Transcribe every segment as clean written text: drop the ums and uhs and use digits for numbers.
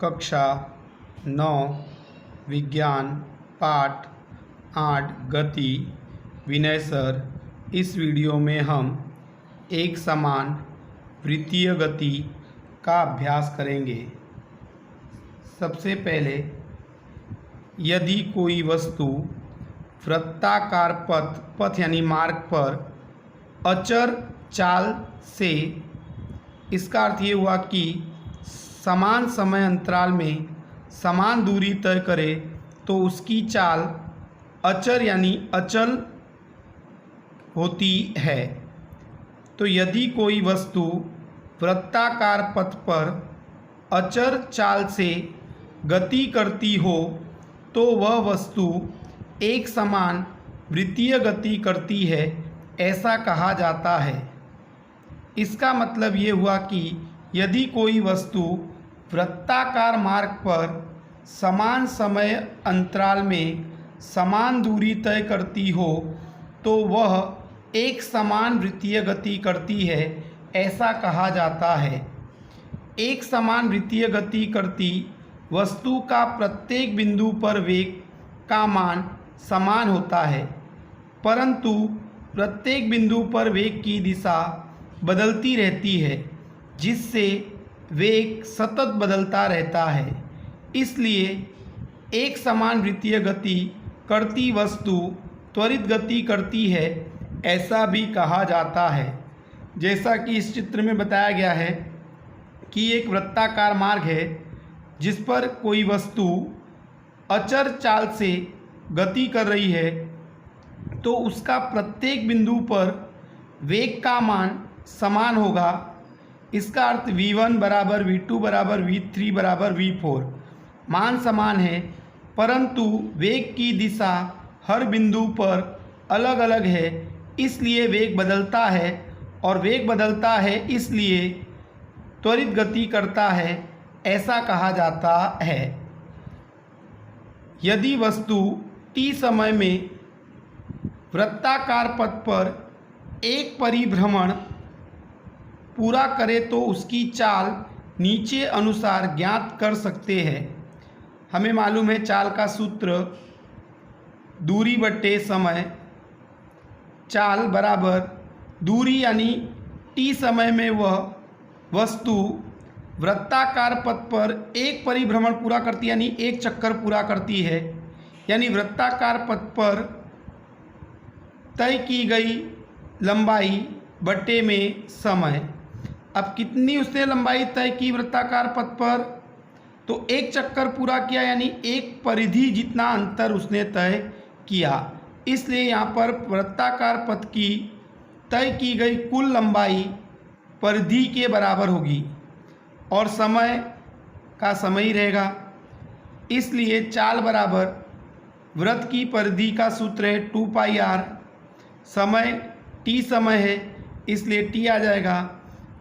कक्षा 9 विज्ञान पाठ 8 गति। विनय सर। इस वीडियो में हम एक समान वृत्तीय गति का अभ्यास करेंगे। सबसे पहले, यदि कोई वस्तु वृत्ताकार पथ यानी मार्ग पर अचर चाल से, इसका अर्थ ये हुआ कि समान समय अंतराल में समान दूरी तय करे तो उसकी चाल अचर यानी अचल होती है। तो यदि कोई वस्तु वृत्ताकार पथ पर अचर चाल से गति करती हो तो वह वस्तु एक समान वृत्तीय गति करती है, ऐसा कहा जाता है। इसका मतलब ये हुआ कि यदि कोई वस्तु वृत्ताकार मार्ग पर समान समय अंतराल में समान दूरी तय करती हो तो वह एक समान वृत्तीय गति करती है, ऐसा कहा जाता है। एक समान वृत्तीय गति करती वस्तु का प्रत्येक बिंदु पर वेग का मान समान होता है, परंतु प्रत्येक बिंदु पर वेग की दिशा बदलती रहती है, जिससे वेग सतत बदलता रहता है। इसलिए एक समान वृत्तीय गति करती वस्तु त्वरित गति करती है, ऐसा भी कहा जाता है। जैसा कि इस चित्र में बताया गया है कि एक वृत्ताकार मार्ग है जिस पर कोई वस्तु अचर चाल से गति कर रही है, तो उसका प्रत्येक बिंदु पर वेग का मान समान होगा। इसका अर्थ v1 बराबर v2 बराबर v3 बराबर v4 मान समान है, परंतु वेग की दिशा हर बिंदु पर अलग अलग है, इसलिए वेग बदलता है, और वेग बदलता है इसलिए त्वरित गति करता है, ऐसा कहा जाता है। यदि वस्तु t समय में वृत्ताकार पथ पर एक परिभ्रमण पूरा करे तो उसकी चाल नीचे अनुसार ज्ञात कर सकते हैं। हमें मालूम है चाल का सूत्र दूरी बट्टे समय। चाल बराबर दूरी यानी t समय में वह वस्तु वृत्ताकार पथ पर एक परिभ्रमण पूरा करती है, यानी एक चक्कर पूरा करती है, यानी वृत्ताकार पथ पर तय की गई लंबाई बट्टे में समय। अब कितनी उसने लंबाई तय की वृत्ताकार पथ पर, तो एक चक्कर पूरा किया, यानी एक परिधि जितना अंतर उसने तय किया। इसलिए यहाँ पर वृत्ताकार पथ की तय की गई कुल लंबाई परिधि के बराबर होगी और समय का समय ही रहेगा। इसलिए चाल बराबर वृत्त की परिधि का सूत्र है 2πr। समय t समय है, इसलिए t आ जाएगा।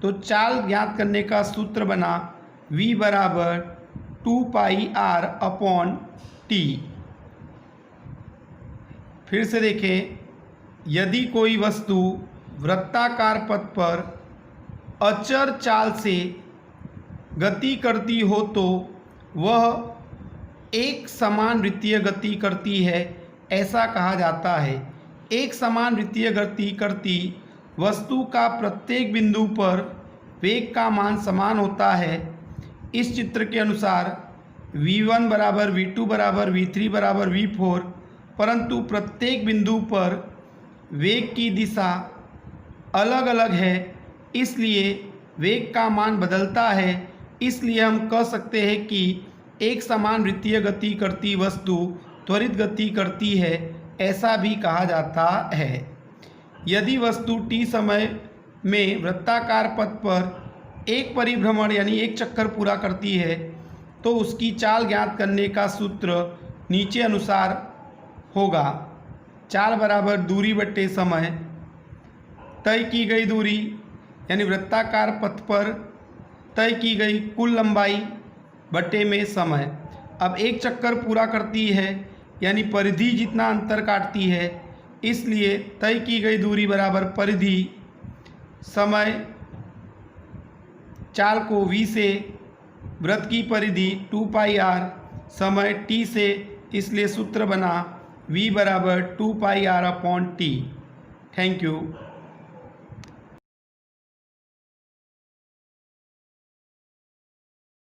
तो चाल ज्ञात करने का सूत्र बना v बराबर 2πr अपॉन t। फिर से देखें, यदि कोई वस्तु वृत्ताकार पथ पर अचर चाल से गति करती हो तो वह एक समान वृत्तीय गति करती है, ऐसा कहा जाता है। एक समान वृत्तीय गति करती वस्तु का प्रत्येक बिंदु पर वेग का मान समान होता है। इस चित्र के अनुसार v1 बराबर v2 बराबर v3 बराबर v4, परंतु प्रत्येक बिंदु पर वेग की दिशा अलग अलग है, इसलिए वेग का मान बदलता है। इसलिए हम कह सकते हैं कि एक समान वृत्तीय गति करती वस्तु त्वरित गति करती है, ऐसा भी कहा जाता है। यदि वस्तु t समय में वृत्ताकार पथ पर एक परिभ्रमण यानी एक चक्कर पूरा करती है तो उसकी चाल ज्ञात करने का सूत्र नीचे अनुसार होगा। चाल बराबर दूरी बट्टे समय। तय की गई दूरी यानी वृत्ताकार पथ पर तय की गई कुल लंबाई बट्टे में समय। अब एक चक्कर पूरा करती है यानी परिधि जितना अंतर काटती है, इसलिए तय की गई दूरी बराबर परिधि समय। चाल को v से वृत्त की परिधि 2 पाई r, समय t से, इसलिए सूत्र बना v बराबर 2 पाई r upon T. Thank you.